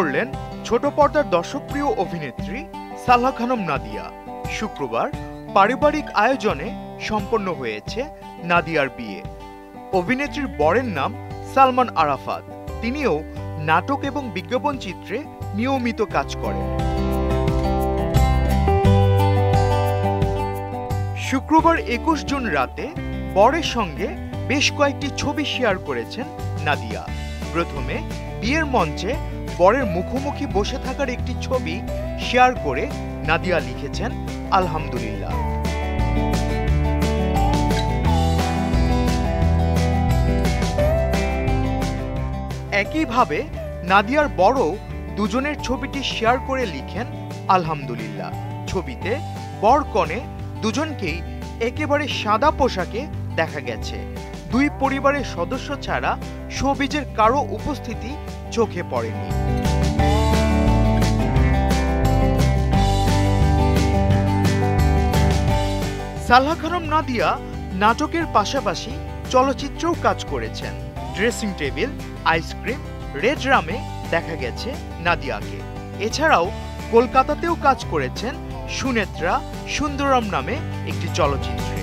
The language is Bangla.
করলেন ছোট পর্দার দর্শকপ্রিয় অভিনেত্রী সালহা খানম নাদিয়া। শুক্রবার পারিবারিক আয়োজনে সম্পন্ন হয়েছে নাদিয়ার বিয়ে। অভিনেত্রীর বরের নাম সালমান আরাফাত। তিনিও নাটক এবং বিজ্ঞাপন চিত্রে নিয়মিত কাজ করেন। শুক্রবার ২১ জুন রাতে বরের সঙ্গে বেশ কয়েকটি ছবি শেয়ার করেছেন নাদিয়া। প্রথমে বিয়ের মঞ্চে বরের মুখোমুখি বসে থাকার একটি ছবি শেয়ার করে নাদিয়া লিখেছেন, আলহামদুলিল্লাহ। একইভাবে নাদিয়ার বড় দুজনের ছবিটি শেয়ার করে লিখেন, আলহামদুলিল্লাহ। ছবিতে বর কনে দুজনকেই একেবারে সাদা পোশাকে দেখা গেছে। দুই পরিবারের সদস্য ছাড়া শোবিজের কারো উপস্থিতি চোখে পড়েনি। সালহা খানম নাদিয়া নাটকের পাশাপাশি চলচ্চিত্রেও কাজ করেছেন। ড্রেসিং টেবিল, আইসক্রিম, রেড রামে দেখা গেছে নাদিয়াকে। এছাড়াও কলকাতাতেও কাজ করেছেন সুনেত্রা সুন্দরম নামে একটি চলচ্চিত্রে।